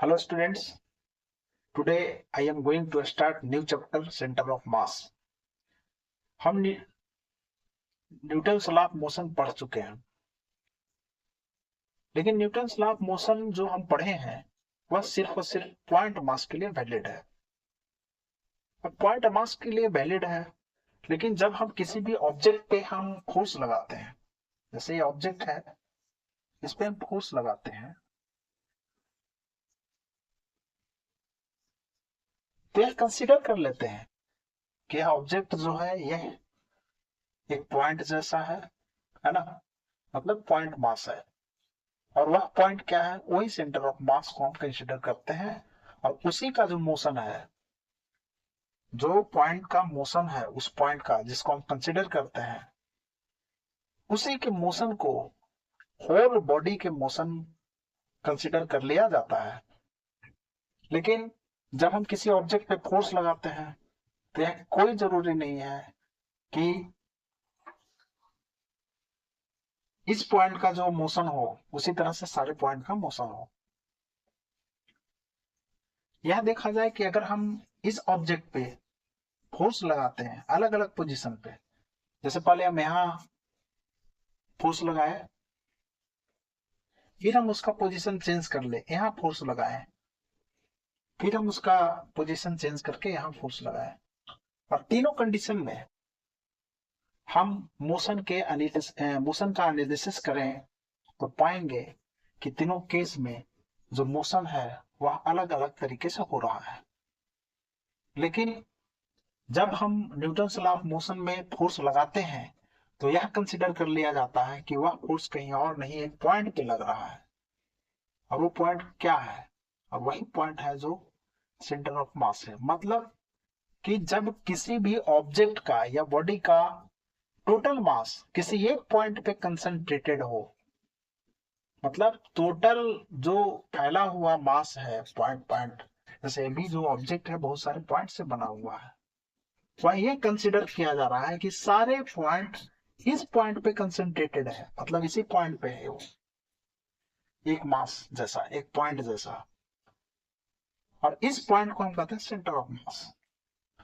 Hello students, today I am going to start new chapter center of mass. हम Newton's law of motion पढ़ चुके हैं, लेकिन Newton's law of motion जो हम पढ़े हैं वह सिर्फ और सिर्फ पॉइंट मास के लिए वैलिड है। अब पॉइंट मास के लिए वैलिड है, लेकिन जब हम किसी भी ऑब्जेक्ट पे हम फोर्स लगाते हैं, जैसे ये ऑब्जेक्ट है, इस पे हम फोर्स लगाते हैं, तो यह कंसिडर कर लेते हैं कि यह ऑब्जेक्ट जो है यह एक पॉइंट जैसा है ना, मतलब पॉइंट मास है। और वह पॉइंट क्या है, वही सेंटर ऑफ मास को हम कंसीडर करते हैं। और उसी का जो मोशन है, जो पॉइंट का मोशन है, उस पॉइंट का जिसको हम कंसीडर करते हैं, उसी के मोशन को होल बॉडी के मोशन कंसीडर कर लिया जाता है। लेकिन जब हम किसी ऑब्जेक्ट पे फोर्स लगाते हैं तो यह कोई जरूरी नहीं है कि इस पॉइंट का जो मोशन हो उसी तरह से सारे पॉइंट का मोशन हो। यह देखा जाए कि अगर हम इस ऑब्जेक्ट पे फोर्स लगाते हैं अलग अलग पोजीशन पे, जैसे पहले हम यहां फोर्स लगाए, फिर हम उसका पोजीशन चेंज कर ले, यहां फोर्स लगाए, फिर हम उसका पोजीशन चेंज करके यहां फोर्स लगाए, और तीनों कंडीशन में हम मोशन का एनालिसिस करें तो पाएंगे कि तीनों केस में जो मोशन है वह अलग अलग तरीके से हो रहा है। लेकिन जब हम न्यूटन्स लॉ ऑफ मोशन में फोर्स लगाते हैं तो यह कंसिडर कर लिया जाता है कि वह फोर्स कहीं और नहीं, एक पॉइंट पे लग रहा है। और वो पॉइंट क्या है, और वही पॉइंट है जो सेंटर ऑफ मास है। मतलब कि जब किसी भी ऑब्जेक्ट का या बॉडी का टोटल मास किसी एक पॉइंट पे कंसंट्रेटेड हो, मतलब टोटल जो फैला हुआ मास है पॉइंट पॉइंट, जैसे भी जो ऑब्जेक्ट है बहुत सारे पॉइंट से बना हुआ है, वह ये कंसिडर किया जा रहा है कि सारे पॉइंट इस पॉइंट पे कंसंट्रेटेड है, मतलब इसी पॉइंट पे है वो, एक मास जैसा, एक पॉइंट जैसा। और इस पॉइंट को हम कहते हैं सेंटर ऑफ मास।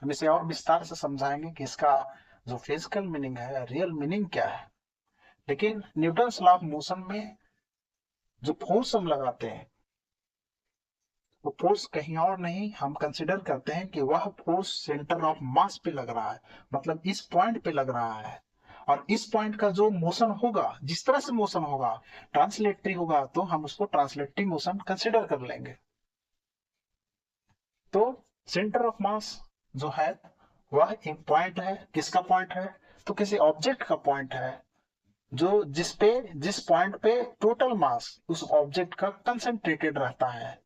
हम इसे और विस्तार से समझाएंगे कि इसका जो फिजिकल मीनिंग है, रियल मीनिंग क्या है। लेकिन न्यूटन्स लॉ ऑफ मोशन में जो फोर्स हम लगाते हैं वो फोर्स कहीं और नहीं, हम कंसिडर करते हैं कि वह फोर्स सेंटर ऑफ मास पे लग रहा है, मतलब इस पॉइंट पे लग रहा है। और इस पॉइंट का जो मोशन होगा, जिस तरह से मोशन होगा, ट्रांसलेटरी होगा, तो हम उसको ट्रांसलेटरी मोशन कंसिडर कर लेंगे। तो सेंटर ऑफ मास जो है वह एक पॉइंट है। किसका पॉइंट है, तो किसी ऑब्जेक्ट का पॉइंट है, जो जिस पॉइंट पे टोटल मास उस ऑब्जेक्ट का कंसंट्रेटेड रहता है,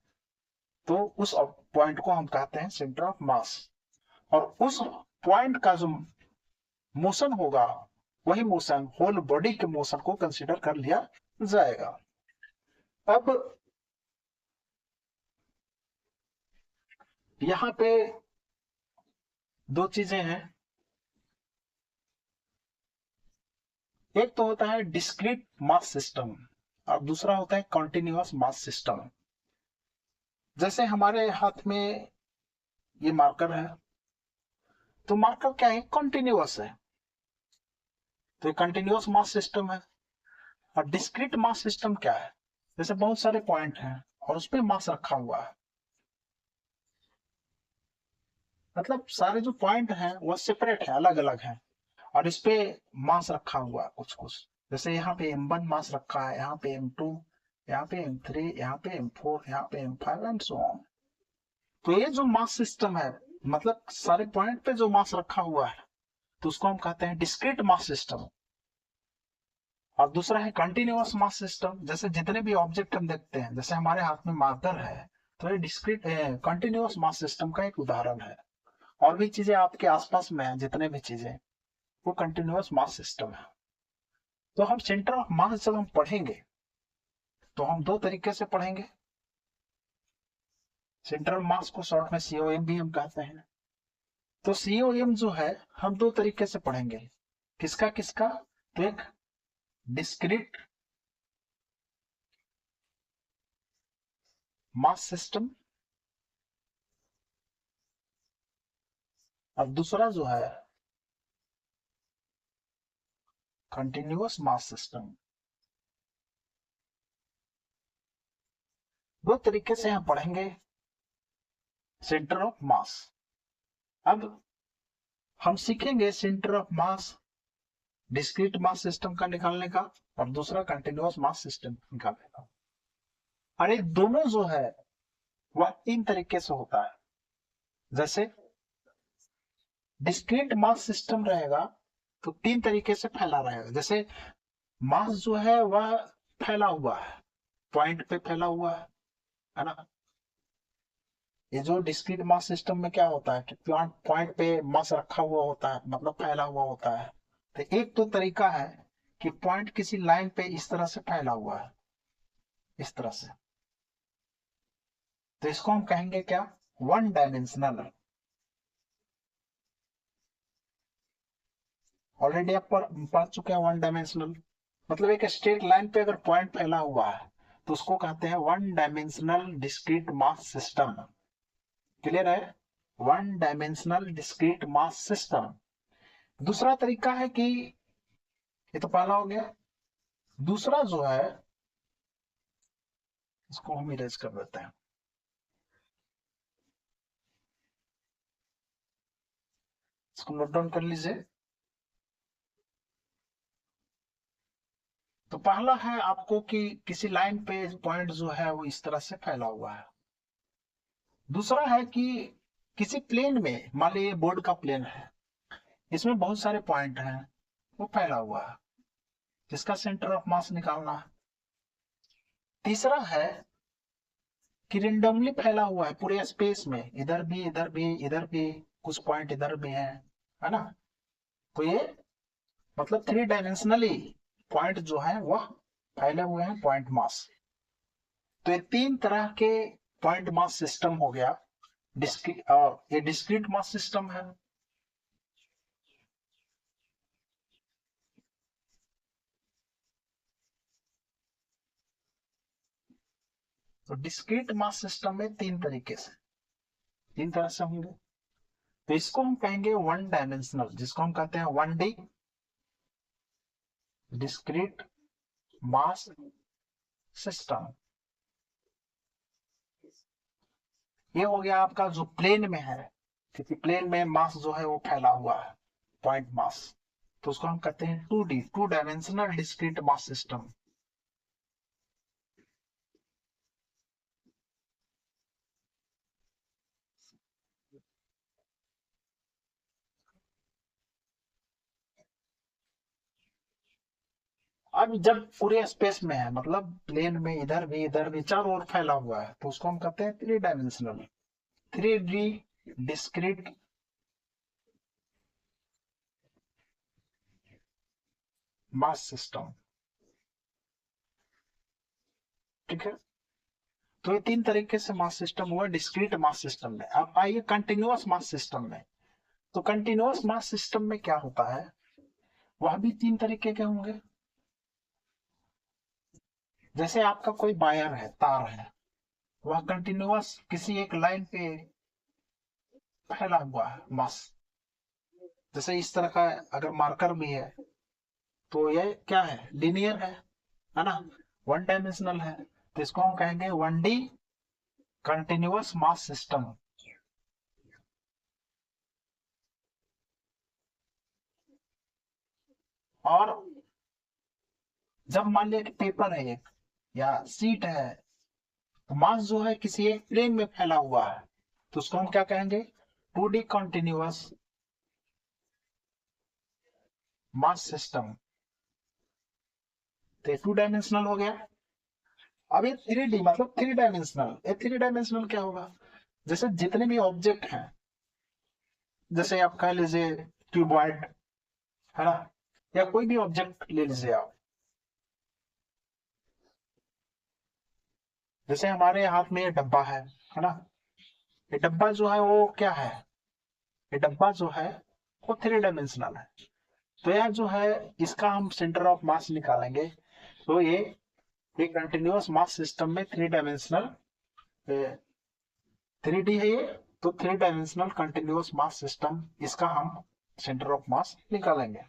तो उस पॉइंट को हम कहते हैं सेंटर ऑफ मास। और उस पॉइंट का जो मोशन होगा, वही मोशन होल बॉडी के मोशन को कंसीडर कर लिया जाएगा। अब यहां पे दो चीजें हैं, एक तो होता है डिस्क्रीट मास सिस्टम और दूसरा होता है कॉन्टिन्यूअस मास सिस्टम। जैसे हमारे हाथ में ये मार्कर है, तो मार्कर क्या है, कॉन्टिन्यूअस है, तो ये कंटिन्यूअस मास सिस्टम है। और डिस्क्रीट मास सिस्टम क्या है, जैसे बहुत सारे पॉइंट हैं और उसपे मास रखा हुआ है, मतलब सारे जो पॉइंट हैं वो सेपरेट है, अलग अलग हैं, और इस पे मास रखा हुआ है कुछ कुछ। जैसे यहाँ पे M1 मास रखा है, यहाँ पे M2, यहाँ पे M3, यहाँ पे M4, यहाँ पे M5 एंड सो ऑन। तो ये जो मास सिस्टम है, मतलब सारे पॉइंट पे जो मास रखा हुआ है, तो उसको हम कहते हैं डिस्क्रीट मास सिस्टम। और दूसरा है कंटिन्यूअस मास सिस्टम। जैसे जितने भी ऑब्जेक्ट हम देखते हैं, जैसे हमारे हाथ में मार्कर है, तो ये डिस्क्रीट कंटिन्यूअस मास सिस्टम का एक उदाहरण है। और भी चीजें आपके आसपास में है, जितने भी चीजें, वो कंटिन्यूअस मास सिस्टम है। तो हम सेंटर ऑफ मास जब हम पढ़ेंगे तो हम दो तरीके से पढ़ेंगे। सेंट्रल मास को शॉर्ट में COM भी हम कहते हैं। तो COM जो है हम दो तरीके से पढ़ेंगे। किसका किसका, तो एक डिस्क्रीट मास सिस्टम, और दूसरा जो है कंटिन्यूअस मास सिस्टम। दो तरीके से हम पढ़ेंगे सेंटर ऑफ मास। अब हम सीखेंगे centre of mass discrete mass system का निकालने का, और दूसरा कंटिन्यूअस मास सिस्टम निकालने का। और ये दोनों जो है वह तीन तरीके से होता है। जैसे डिस्क्रीट मास सिस्टम रहेगा तो तीन तरीके से फैला रहेगा। जैसे मास जो है वह फैला हुआ है, पॉइंट पे फैला हुआ है ना। ये जो डिस्क्रीट मास सिस्टम में क्या होता है कि पॉइंट पे मास रखा हुआ होता है, मतलब फैला हुआ होता है। तो एक तो तरीका है कि पॉइंट किसी लाइन पे इस तरह से फैला हुआ है, इस तरह से, तो इसको हम कहेंगे क्या, वन डायमेंशनल। ऑलरेडी आप पढ़ चुके हैं वन डायमेंशनल, मतलब एक स्ट्रेट लाइन पे अगर पॉइंट फैला हुआ है तो उसको कहते हैं one dimensional discrete mass system. Clear है, one dimensional discrete mass system. दूसरा तरीका है कि, ये तो पहला हो गया, दूसरा जो है इसको हम इरेज कर देते हैं। इसको नोट डाउन कर लीजिए। तो पहला है आपको कि किसी लाइन पे पॉइंट जो है वो इस तरह से फैला हुआ है। दूसरा है कि किसी प्लेन में, मान लीजिए बोर्ड का प्लेन है, इसमें बहुत सारे पॉइंट हैं, वो फैला हुआ है, जिसका सेंटर ऑफ मास निकालना है। तीसरा है कि रेंडमली फैला हुआ है पूरे स्पेस में, इधर भी इधर भी इधर भी, कुछ पॉइंट इधर भी है ना। तो ये मतलब थ्री डायमेंशनली पॉइंट जो है वह फैले हुए हैं, पॉइंट मास। तो ये तीन तरह के पॉइंट मास सिस्टम हो गया ये डिस्क्रीट मास सिस्टम है। तो डिस्क्रीट मास सिस्टम में तीन तरह से होंगे। तो इसको हम कहेंगे वन डायमेंशनल, जिसको हम कहते हैं 1D डिस्क्रीट मास सिस्टम। ये हो गया आपका जो प्लेन में है, क्योंकि प्लेन में मास जो है वो फैला हुआ है, पॉइंट मास, तो उसको हम कहते हैं 2D two dimensional discrete mass system. अब जब पूरे स्पेस में है, मतलब प्लेन में इधर भी चारों ओर फैला हुआ है, तो उसको हम कहते हैं three dimensional 3D discrete mass system. ठीक है, तो ये तीन तरीके से मास सिस्टम हुआ डिस्क्रीट मास सिस्टम में। अब आइए कंटिन्यूअस मास सिस्टम में। तो कंटिन्यूअस मास सिस्टम में क्या होता है, वह भी तीन तरीके के होंगे। जैसे आपका कोई वायर है, तार है, वह कंटिन्यूअस किसी एक लाइन पे फैला हुआ है मास। जैसे इस तरह का अगर मार्कर भी है तो ये क्या है, लीनियर है ना, वन डायमेंशनल है। तो इसको हम कहेंगे 1D कंटिन्यूअस मास सिस्टम। और जब मान लिया कि पेपर है एक, या सीट है, तो मास जो है किसी एक प्लेन में फैला हुआ है, तो उसको हम क्या कहेंगे, 2D कंटिन्यूअस मास सिस्टम। तो टू डायमेंशनल हो गया। अब ये 3D मतलब थ्री डायमेंशनल। ये थ्री डायमेंशनल क्या होगा, जैसे जितने भी ऑब्जेक्ट हैं, जैसे आप कह लीजिए क्यूबॉइड है ना, या कोई भी ऑब्जेक्ट ले लीजिए आप। जैसे हमारे हाथ में ये डब्बा है ना, ये डब्बा जो है वो क्या है, ये डब्बा जो है वो थ्री डायमेंशनल है। तो यह जो है इसका हम सेंटर ऑफ मास निकालेंगे, तो ये कंटिन्यूअस मास सिस्टम में थ्री डायमेंशनल 3D है ये, तो 3 डायमेंशनल कंटिन्यूअस मास सिस्टम, इसका हम सेंटर ऑफ मास निकालेंगे।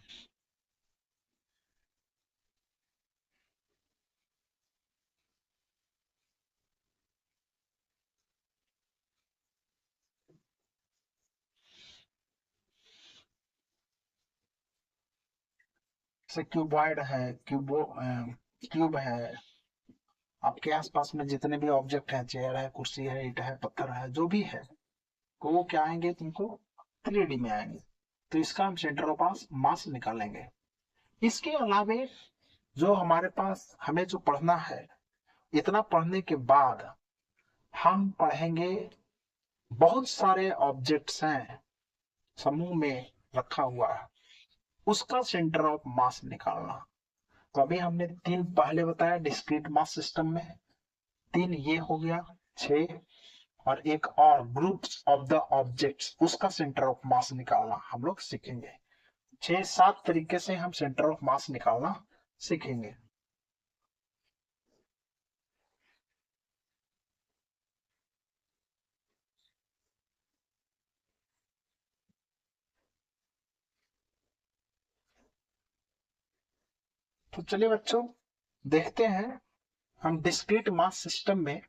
जैसे क्यूबॉइड है, क्यूब है, आपके आसपास में जितने भी ऑब्जेक्ट हैं, चेयर है, कुर्सी है, ईंट है, पत्थर है, जो भी है, तो वो क्या आएंगे, तुमको 3D में आएंगे। तो इसका हम सेंटर ऑफ मास निकालेंगे। इसके अलावे जो हमारे पास हमें जो पढ़ना है, इतना पढ़ने के बाद हम पढ़ेंगे बहुत सारे ऑब्जेक्ट्स हैं समूह में रखा हुआ है, उसका सेंटर ऑफ मास निकालना। तो अभी हमने 3 पहले बताया डिस्क्रीट मास सिस्टम में, 3 ये हो गया, 6, और एक और ग्रुप्स ऑफ द ऑब्जेक्ट्स, उसका सेंटर ऑफ मास निकालना हम लोग सीखेंगे। 6-7 तरीके से हम सेंटर ऑफ मास निकालना सीखेंगे। तो चलिए बच्चों, देखते हैं हम डिस्क्रीट मास सिस्टम में,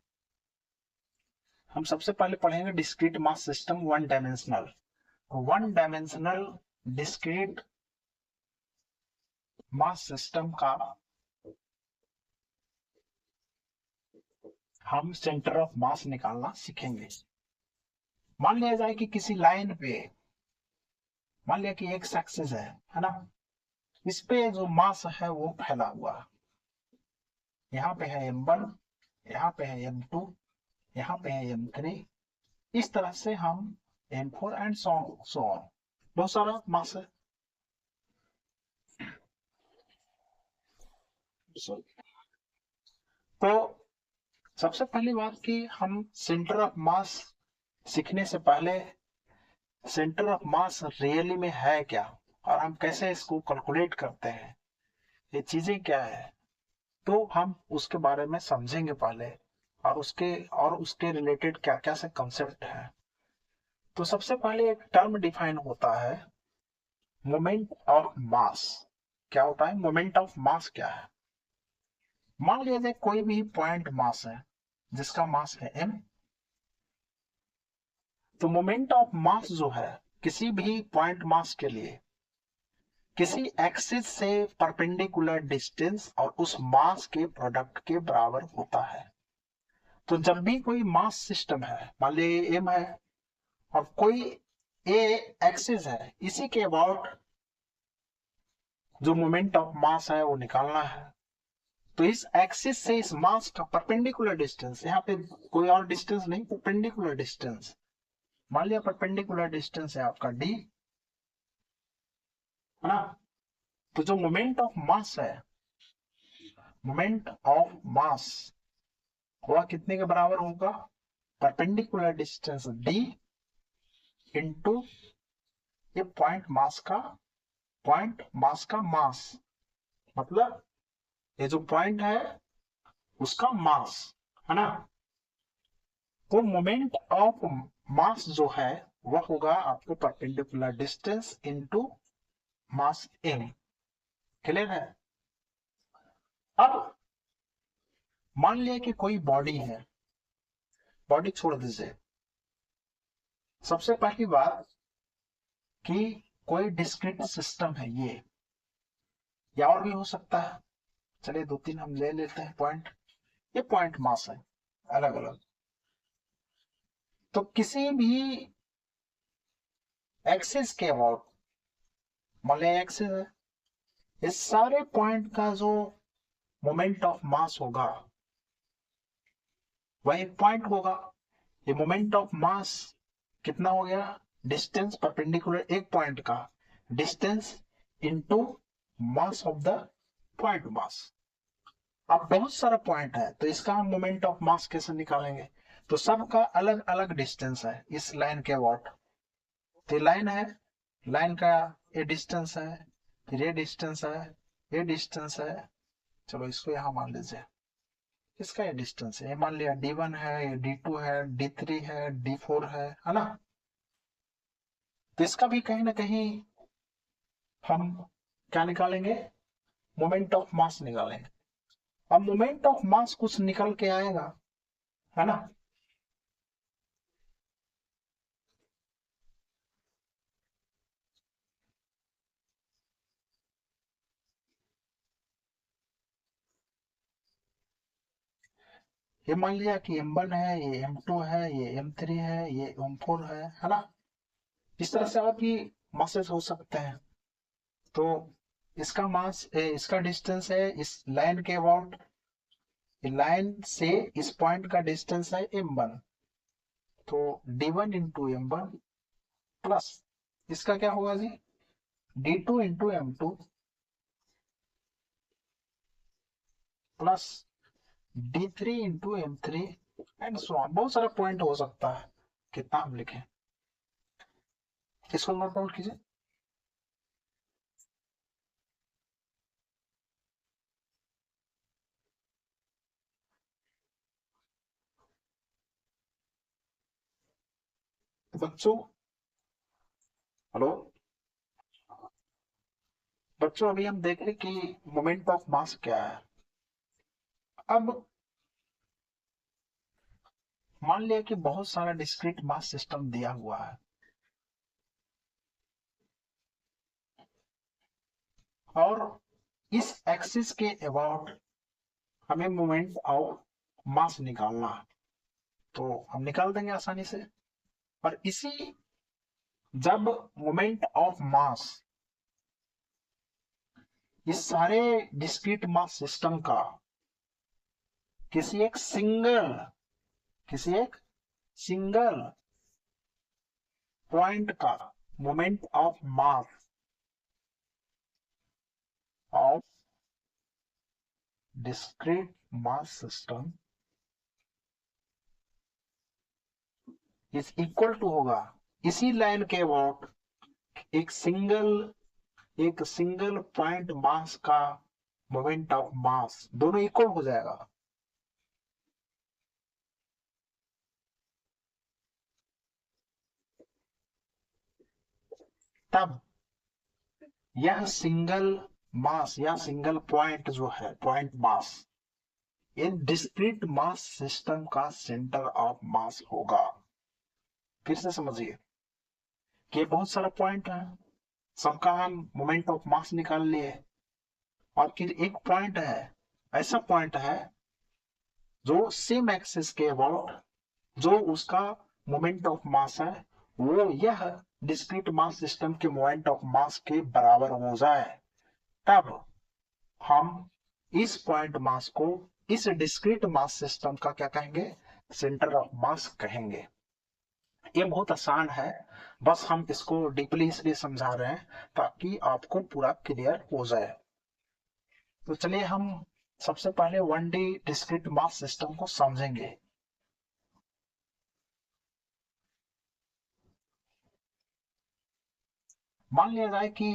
हम सबसे पहले पढ़ेंगे discrete mass system 1 dimensional. 1 dimensional discrete mass system का हम सेंटर ऑफ मास निकालना सीखेंगे। मान लिया जाए कि किसी लाइन पे, मान लिया कि एक एक्सिस है ना, इस पे जो मास है वो फैला हुआ है। यहाँ पे है m1, यहाँ पे है m2, यहाँ पे है m3, इस तरह से हम m4 एंड सो ऑन, बहुत सारा मास है। तो सबसे पहली बात कि हम सेंटर ऑफ मास सीखने से पहले सेंटर ऑफ मास रियली में है क्या, और हम कैसे इसको कैलकुलेट करते हैं, ये चीजें क्या है, तो हम उसके बारे में समझेंगे पहले, और उसके रिलेटेड क्या क्या से कंसेप्ट है। तो सबसे पहले एक टर्म डिफाइन होता है, मोमेंट ऑफ मास। क्या होता है मोमेंट ऑफ मास, क्या है? मान लीजिए कोई भी पॉइंट मास है जिसका मास है m, तो मोमेंट ऑफ मास जो है किसी भी पॉइंट मास के लिए किसी एक्सिस से परपेंडिकुलर डिस्टेंस और उस मास के प्रोडक्ट के बराबर होता है। तो जब भी कोई मास सिस्टम है, मान लीजिए m है और कोई a एक्सिस है, इसी के अबाउट जो मोमेंट ऑफ मास है वो निकालना है। तो इस एक्सिस से इस मास का परपेंडिकुलर डिस्टेंस, यहाँ पे कोई और डिस्टेंस नहीं, परपेंडिकुलर डिस्टेंस, मान लिया परपेंडिकुलर डिस्टेंस है आपका d, है ना। तो जो मोमेंट ऑफ मास है, मोमेंट ऑफ मास वह कितने के बराबर होगा, परपेंडिकुलर डिस्टेंस d इंटू ये पॉइंट मास का मास, मतलब ये जो पॉइंट है उसका मास, है ना। तो मोमेंट ऑफ मास जो है वह होगा आपको परपेंडिकुलर डिस्टेंस इनटू मास m। क्लियर है? अब मान लिया कि कोई बॉडी है, बॉडी छोड़ दीजिए, सबसे पहली बात कि कोई डिस्क्रीट सिस्टम है ये, या और भी हो सकता है, चलिए 2-3 हम ले लेते हैं पॉइंट, ये पॉइंट मास है अलग अलग। तो किसी भी एक्सिस के अबाउट, मान लिया एक्सिस है, इस सारे पॉइंट का जो मोमेंट ऑफ मास होगा वह एक पॉइंट होगा। ये मोमेंट ऑफ मास कितना हो गया, डिस्टेंस परपेंडिकुलर एक पॉइंट का distance into mass of the point mass. अब बहुत सारा पॉइंट है तो इसका हम मोमेंट ऑफ मास कैसे निकालेंगे, तो सबका अलग अलग डिस्टेंस है इस लाइन के अबाउट। तो लाइन है, लाइन का ये डिस्टेंस है, फिर ये डिस्टेंस है, ये डिस्टेंस है, चलो इसको यहां मान लीजिए, इसका ये डिस्टेंस है, मान लिया D1 है, ये D2 है, D3 है, D4 है ना। तो इसका भी कहीं ना कहीं हम क्या निकालेंगे, मोमेंट ऑफ मास निकालेंगे। अब मोमेंट ऑफ मास कुछ निकल के आएगा, है ना। ये मान लिया कि M1 है, ये M2 है, ये M3 है, ये M4 है ना। इस तरह से और भी मासेस हो सकते हैं। तो इसका मास, इसका डिस्टेंस है इस लाइन के अबाउट, लाइन से इस पॉइंट का डिस्टेंस है M1, तो D1 इंटू M1 प्लस इसका क्या होगा जी, D2 into M2 plus D3 into M3 and so on. बहुत सारा पॉइंट हो सकता है, कितना हम लिखें, इसको नोट डाउन कीजिए। बच्चों, हेलो बच्चों, अभी हम देख रहे कि मोमेंट ऑफ मास क्या है। अब मान लिया कि बहुत सारा डिस्क्रीट मास सिस्टम दिया हुआ है, और इस एक्सिस के अबाउट हमें मोमेंट ऑफ मास निकालना है, तो हम निकाल देंगे आसानी से। पर इसी, जब मोमेंट ऑफ मास इस सारे डिस्क्रीट मास सिस्टम का किसी एक सिंगल पॉइंट का moment of mass of discrete mass system is equal to होगा इसी लाइन के अबाउट एक सिंगल पॉइंट मास का मोमेंट ऑफ मास, दोनों इक्वल हो जाएगा। तब यह सिंगल मास या सिंगल पॉइंट जो है, पॉइंट मास, इन डिस्क्रीट मास सिस्टम का सेंटर ऑफ मास होगा। फिर से समझिए कि बहुत सारा पॉइंट है, सबका हम मोमेंट ऑफ मास निकाल लिए, और फिर एक पॉइंट है, ऐसा पॉइंट है जो सेम एक्सिस के अबाउट जो उसका मोमेंट ऑफ मास है वो यह डिस्क्रीट मास सिस्टम के मोमेंट ऑफ मास के बराबर हो जाए, तब हम इस पॉइंट मास को इस डिस्क्रीट मास सिस्टम का क्या कहेंगे, सेंटर ऑफ मास कहेंगे। ये बहुत आसान है, बस हम इसको डीपली इसलिए समझा रहे हैं ताकि आपको पूरा क्लियर हो जाए। तो चलिए हम सबसे पहले 1D डिस्क्रीट मास सिस्टम को समझेंगे। मान लिया जाए कि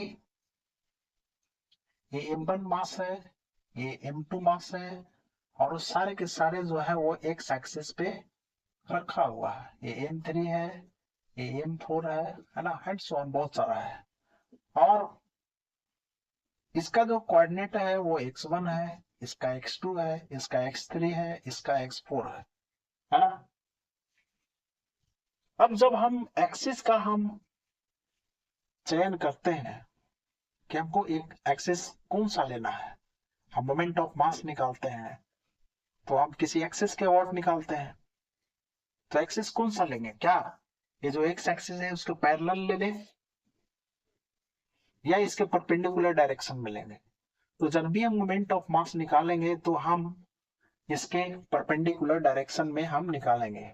ये M1 मास है, ये M2 मास है, और सारे के सारे जो है वो एक्स एक्सिस पे रखा हुआ है। ये M3 है, ये M4 है ना, एंड सो ऑन, बहुत सारा है। और इसका जो कोऑर्डिनेट है वो x1 है, इसका x2 है, इसका x3 है, इसका x4 है ना। अब जब हम एक्सिस का हम चयन करते हैं कि हमको एक एक्सिस कौन सा लेना है, हम मोमेंट ऑफ मास निकालते हैं, तो हम किसी एक्सिस के अबाउट निकालते हैं। तो एक्सिस कौन सा लेंगे, क्या ये जो एक्स एक्सिस है उसके पैरेलल ले लें या इसके परपेंडिकुलर डायरेक्शन में लेंगे। तो जब भी हम मोमेंट ऑफ मास निकालेंगे तो हम इसके परपेंडिकुलर डायरेक्शन में हम निकालेंगे।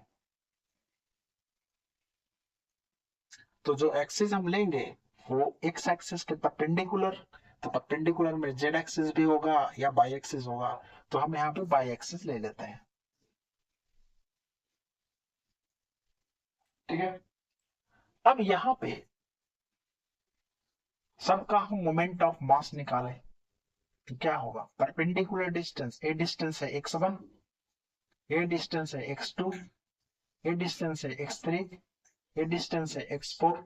तो जो एक्सिस हम लेंगे वो एक्स एक्सिस के परपेंडिकुलर, तो परपेंडिकुलर में जेड एक्सिस भी होगा या बाई एक्सिस होगा, तो हम यहाँ पे बाई एक्सिस ले लेते हैं। ठीक है। अब यहाँ पे सबका हम मोमेंट ऑफ मास निकालें तो क्या होगा, परपेंडिकुलर डिस्टेंस, ए डिस्टेंस है x1, ये डिस्टेंस है x2, ये डिस्टेंस है x3, ये डिस्टेंस है x4।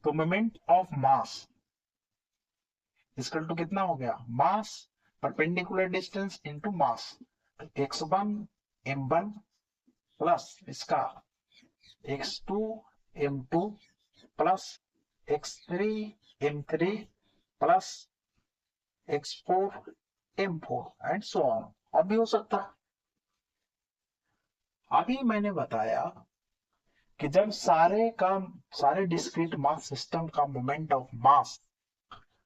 तो moment of mass equal to कितना हो गया, mass perpendicular distance into mass. तो x1 m1 प्लस इसका x2 m2 plus x3 m3 plus x4 m4 and so on. अब भी हो सकता है। अभी मैंने बताया कि जब सारे डिस्क्रीट मास सिस्टम का मोमेंट ऑफ मास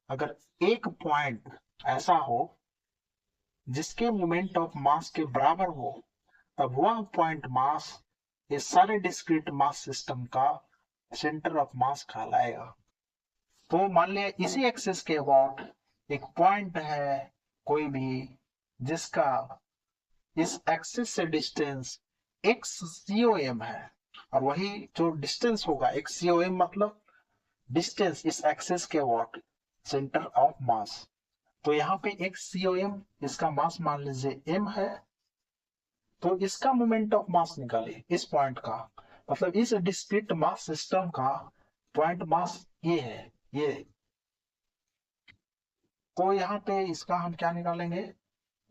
अगर एक पॉइंट ऐसा हो जिसके मोमेंट ऑफ मास के बराबर हो, तब वह पॉइंट मास इस सारे डिस्क्रीट मास सिस्टम का सेंटर ऑफ मास कहलाएगा। तो मान लिया इसी एक्सिस के अबाउट एक पॉइंट है कोई भी जिसका इस एक्सिस से डिस्टेंस xcom है, और वही जो डिस्टेंस होगा xcom मतलब डिस्टेंस इस एक्सिस के अबाउट सेंटर ऑफ मास। तो यहाँ पे xcom इसका मास मान लीजिए m है, तो इसका मोमेंट ऑफ मास निकालिए इस पॉइंट का, मतलब इस डिस्क्रीट मास सिस्टम का पॉइंट मास ये है ये। तो यहाँ पे इसका हम क्या निकालेंगे,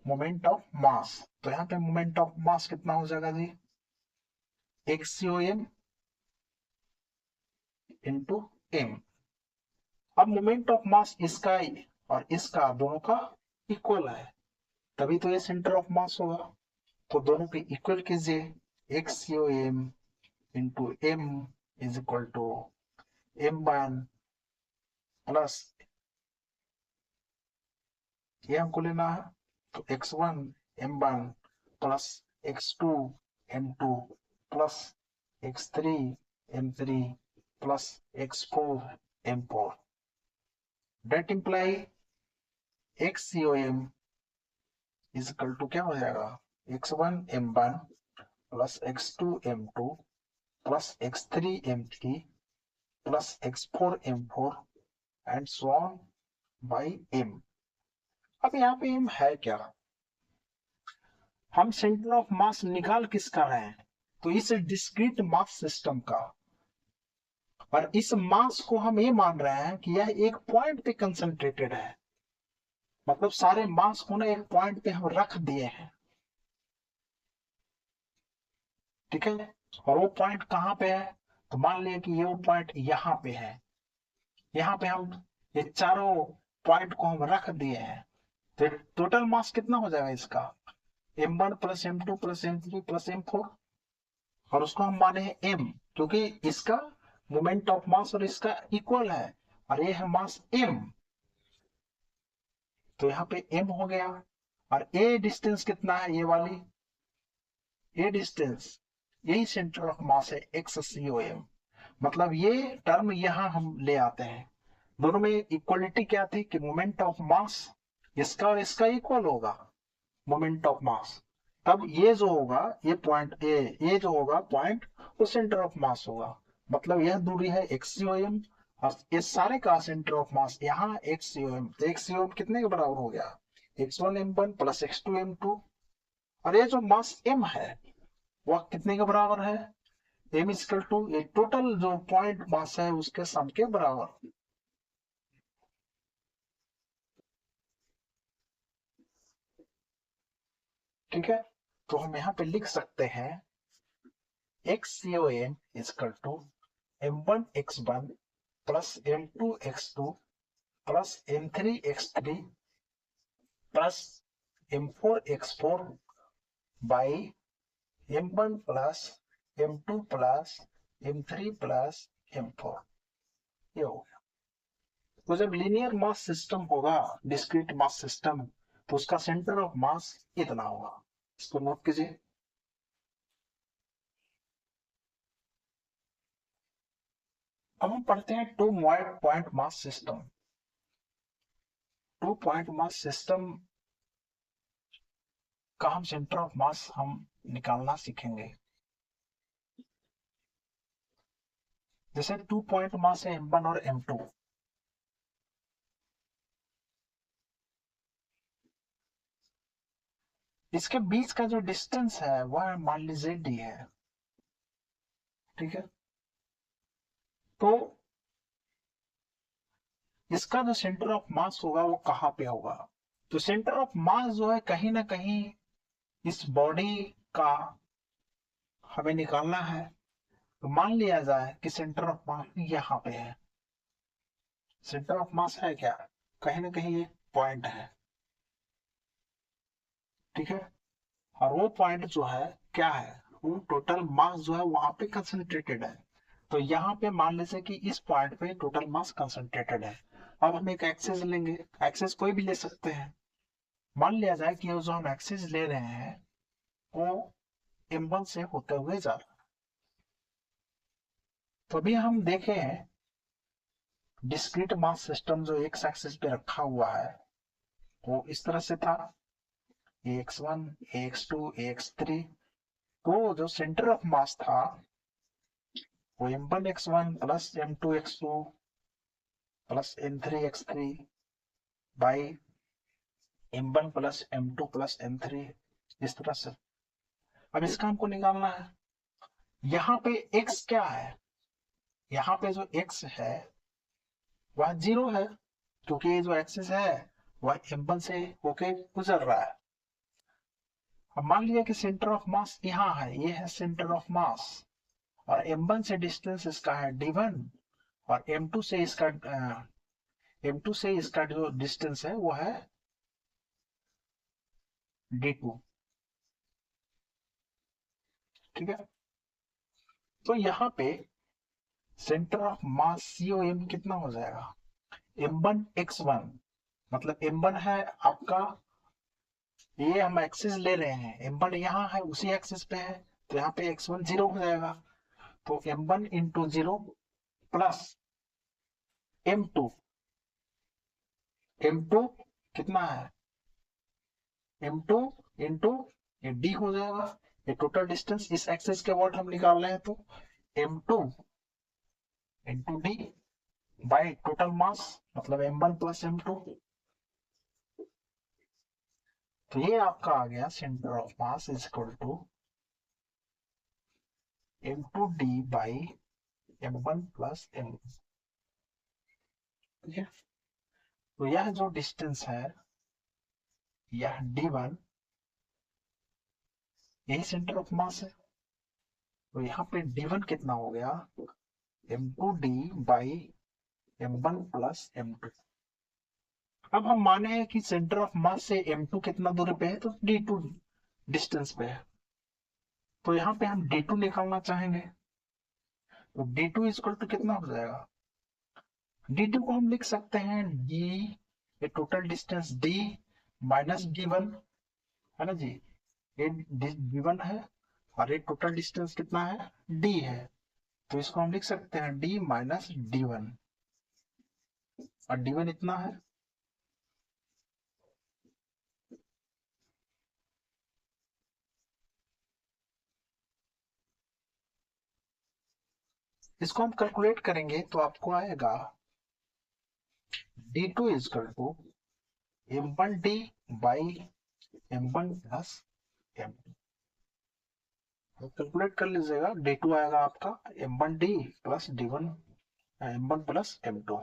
मोमेंट ऑफ मास। तो यहाँ पे मोमेंट ऑफ मास कितना हो जाएगा जी, xcom इंटू m। अब मोमेंट ऑफ मास इसका और इसका दोनों का इक्वल है, तभी तो ये सेंटर ऑफ मास होगा। तो दोनों के इक्वल कीजिए, xcom into m is equal to m1 plus ये हमको लेना है, तो x1 m1 plus x2 m2 plus x3 m3 plus x4 m4। That imply xcom is equal to क्या हो जाएगा, x1 m1 plus x2 m2 plus x3 m3 plus x4 m4 and so on by m। अब यहाँ पे m है क्या, हम centre of मास निकाल किसका रहे हैं, तो इस डिस्क्रीट मास सिस्टम का। और इस मास को हम ये मान रहे हैं कि यह एक पॉइंट पे कंसंट्रेटेड है, मतलब सारे मास को ना एक पॉइंट पे हम रख दिए हैं, ठीक है। और वो पॉइंट कहाँ पे है, तो मान लिया कि ये वो पॉइंट यहाँ पे है, यहाँ पे हम ये चारों पॉइंट को हम रख दिए हैं। तो टोटल मास कितना हो जाएगा इसका, m1 plus m2 plus m3 plus m4, और उसको हम माने हैं m, क्योंकि इसका मोमेंट ऑफ मास और इसका इक्वल है, और ये है मास m। तो यहाँ पे m हो गया, और a डिस्टेंस कितना है, ये वाली a डिस्टेंस यही सेंटर ऑफ मास है xcom। मतलब ये टर्म यहां हम ले आते हैं, दोनों में इक्वलिटी क्या थी कि मोमेंट ऑफ मास इसका और इसका इक्वल होगा मोमेंट ऑफ मास। तब ये जो होगा ये पॉइंट ये जो होगा पॉइंट वो सेंटर ऑफ मास होगा, मतलब यह दूरी है xcom और इस सारे का सेंटर ऑफ मास यहाँ xcom। तो xcom कितने के बराबर हो गया, x1 m1 plus x2 m2, और ये जो मास m है वह कितने के बराबर है, m इक्वल टू ये टोटल जो पॉइंट मास है उसके सम के बराबर। ठीक है, तो हम यहाँ पे लिख सकते हैं xcom equal to m1 x1 plus m2 x2 plus m3 x3 plus m4 x4 by m1 plus m2 plus m3 plus m4। ये हो गया। तो जब लीनियर मास सिस्टम होगा डिस्क्रीट मास सिस्टम, तो उसका सेंटर ऑफ मास इतना होगा, इसको नोट कीजिए। अब हम पढ़ते हैं two point mass system. Two point mass system का हम सेंटर ऑफ मास हम निकालना सीखेंगे। जैसे 2 पॉइंट मास है m1 और m2, इसके बीच का जो डिस्टेंस है वह मान लीजिए डी है, ठीक है। तो इसका जो सेंटर ऑफ मास होगा वो कहाँ पे होगा? तो सेंटर ऑफ मास जो है कहीं ना कहीं इस बॉडी का हमें निकालना है। तो मान लिया जाए कि सेंटर ऑफ मास यहाँ पे है। सेंटर ऑफ मास है क्या? कहीं ना कहीं एक पॉइंट है, ठीक है। और वो पॉइंट जो है क्या है? वो टोटल मास जो है वहां पे कंसंट्रेटेड है। तो यहाँ पे मान लीजिए कि इस पॉइंट पे टोटल मास कंसंट्रेटेड है। अब हम एक एक्सिस लेंगे, एक्सिस कोई भी ले सकते हैं। मान लिया जाए कि जो हम एक्सिस ले रहे हैं वो M1 से होते हुए जा रहा है। तो अभी हम देखे हैं डिस्क्रीट मास सिस्टम जो एक्स एक्सिस पे रखा हुआ है वो इस तरह से था, AX1 AX2 AX3। तो जो सेंटर ऑफ मास था वो M1x1 plus M2x2 plus M3x3 by M1 plus M2 plus M3, इस तरह से। अब इसका हमको निकालना है। यहाँ पे x क्या है? यहाँ पे जो x है वह 0 है, क्योंकि ये जो एक्सिस है वह M1 से होके गुजर रहा है। अब मान लिया कि सेंटर ऑफ मास यहाँ है, ये है सेंटर ऑफ मास, और M1 से डिस्टेंस इसका है D1, और M2 से इसका जो डिस्टेंस है वो है D2, ठीक है। तो यहाँ पे सेंटर ऑफ मास COM कितना हो जाएगा? M1x1, मतलब M1 है आपका, ये हम एक्सिस ले रहे हैं, M1 यहाँ है उसी एक्सिस पे है, तो यहाँ पे x1 0 हो जाएगा। तो M1 into 0 plus M2, M2 कितना है? M2 इंटू ये D हो जाएगा। ये टोटल डिस्टेंस इस एक्सिस के वॉट हम निकाल रहे हैं, तो M2 into D by total mass, मतलब M1 प्लस M2। तो ये आपका आ गया centre of mass is equal to M2D by M1 plus M2, ठीक है। तो यह जो डिस्टेंस है यह D1, यही सेंटर ऑफ मास है। तो यहाँ पे D1 कितना हो गया? M2D by M1 plus M2। अब हम माने हैं कि सेंटर ऑफ मास से M2 कितना दूरी पे है, तो D2 डिस्टेंस पे है। तो यहाँ पे हम D2 निकालना चाहेंगे, तो D2 इक्वल टू कितना हो जाएगा? D2 को हम लिख सकते हैं D, ये total distance D minus D1, है ना जी। ये D1 है और ये टोटल डिस्टेंस कितना है? D है। तो इसको हम लिख सकते हैं D माइनस D1, और D1 इतना है। इसको हम कैलकुलेट करेंगे तो आपको आएगा D2 equal to M1D by M1 plus M2। Calculate कर लीजिएगा, D2 आएगा आपका M1D plus D1, M1 plus M2।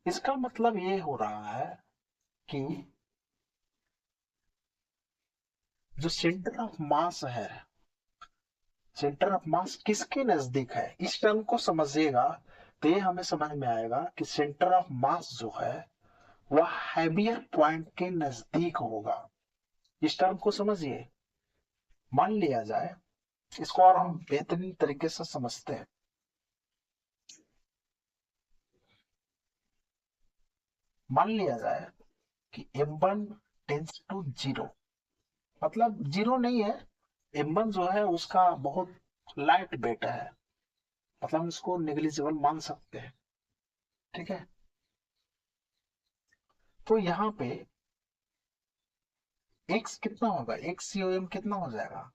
इसका मतलब ये हो रहा है कि जो सेंटर ऑफ मास है, सेंटर ऑफ मास किसके नजदीक है, इस टर्म को समझिएगा तो ये हमें समझ में आएगा कि सेंटर ऑफ मास जो है वह हैवियर पॉइंट के नजदीक होगा। इस टर्म को समझिए। मान लिया जाए, इसको और हम बेहतरीन तरीके से समझते हैं। मान लिया जाए कि M1 टेंस टू 0, मतलब 0 नहीं है, M1 जो है उसका बहुत लाइट वेट है, मतलब इसको नेग्लिजिबल मान सकते हैं, ठीक है। तो यहाँ पे x कितना होगा? x COM कितना हो जाएगा?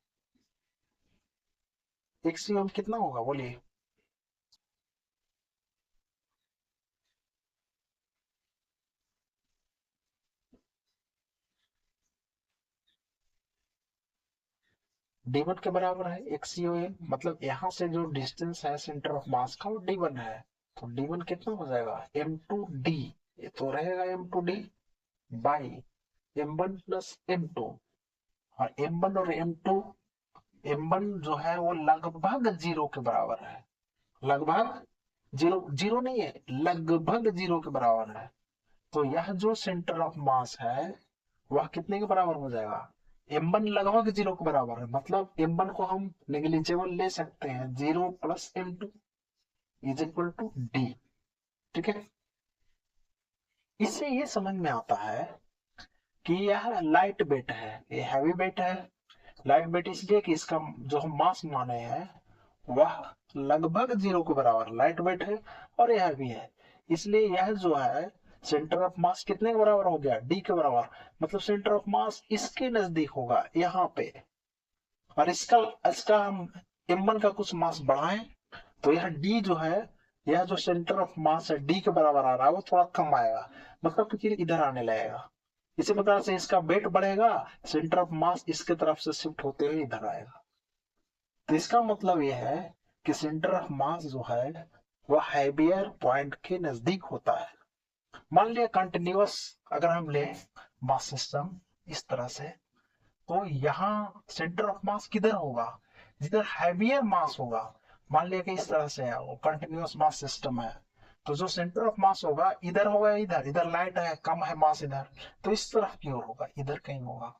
x COM कितना होगा बोलिए? D1 के बराबर है एक COM, मतलब यहाँ से जो डिस्टेंस है सेंटर ऑफ मास का वो D1 है। तो D1 कितना हो जाएगा M2D, ये तो रहेगा M2D by M1 plus M2। और M1 और M2, M1 जो है वो लगभग 0 के बराबर है, लगभग जीरो, जीरो नहीं है, लगभग 0 के बराबर है। तो यह जो सेंटर ऑफ मास है वह कितने के बराबर हो जाएगा, M1 लगभग 0 के बराबर है, मतलब M1 को हम नेग्लिजिबल ले सकते हैं, 0 plus M2 is equal to D। ठीक है, इससे ये समझ में आता है कि यह लाइट वेट है, ये हैवी वेट है। लाइट वेट इसलिए कि इसका जो हम मास माने हैं वह लगभग 0 के बराबर लाइट वेट है, और यह भी है, इसलिए यह जो है सेंटर ऑफ मास कितने के बराबर हो गया, D के बराबर। मतलब सेंटर ऑफ मास इसके नजदीक होगा यहाँ पे, और इसका इसका हम M1 का कुछ मास बढ़ाएं तो यह D जो है, यह जो सेंटर ऑफ मास है D के बराबर आ रहा है वो थोड़ा कम आएगा, मतलब कि फिर इधर आने लगेगा। इसी प्रकार से इसका वेट बढ़ेगा, सेंटर ऑफ मास इसके तरफ से शिफ्ट होते हुए इधर आएगा। तो इसका मतलब यह है कि सेंटर ऑफ मास जो है वह हैवियर पॉइंट के नजदीक होता है। मान लिया कंटिन्यूअस अगर हम ले मास सिस्टम इस तरह से, तो यहाँ सेंटर ऑफ मास किधर होगा, जिधर हैवियर मास होगा। मान लिया कि इस तरह से है, वो कंटिन्यूअस मास सिस्टम है, तो जो सेंटर ऑफ मास होगा इधर होगा, इधर इधर लाइट है, कम है मास इधर, तो इस तरफ की ओर होगा, इधर कहीं होगा।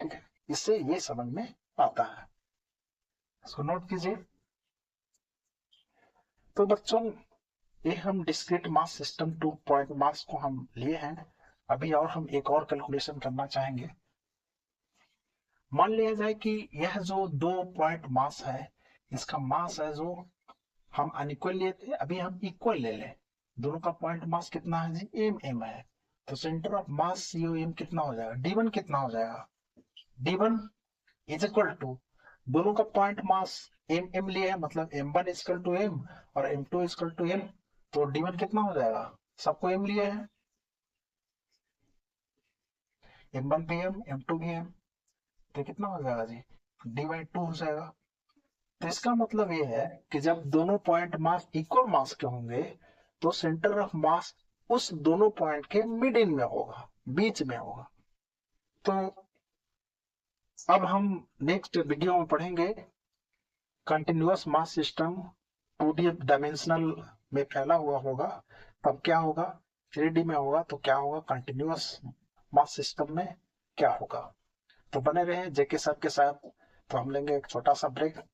ठीक है, इससे ये समझ में आता है, इसको नोट कीजिए। तो बच्चों ये हम discrete mass system 2 point mass को हम लिए हैं। अभी और हम एक और कैलकुलेशन करना चाहेंगे। मान लिया जाए कि यह जो 2 पॉइंट मास है, इसका मास है जो हम अनइक्वल लिए थे, अभी हम इक्वल ले लें। दोनों का पॉइंट मास कितना है जी, M है। तो सेंटर ऑफ मास COM कितना हो जाएगा, D1 कितना हो जाएगा, D1 इज इक्वल टू, दोनों का पॉइंट मास M लिए है, मतलब M1 इक्वल टू M और M2 इक्वल टू M। तो D1 कितना हो जाएगा, सबको M लिए है, M1 भी M, M2 भी M, तो कितना हो जाएगा जी, D/2 हो जाएगा। तो इसका मतलब ये है कि जब दोनों पॉइंट मास इक्वल मास के होंगे तो सेंटर ऑफ मास उस दोनों पॉइंट के मिड इन में होगा, बीच में होगा। तो अब हम नेक्स्ट वीडियो में पढ़ेंगे continuous mass system 2D dimensional में फैला हुआ होगा, तब क्या होगा, 3D में होगा तो क्या होगा, कंटिन्यूअस मास सिस्टम में क्या होगा। तो बने रहे जेके सर के साथ। तो हम लेंगे एक छोटा सा ब्रेक।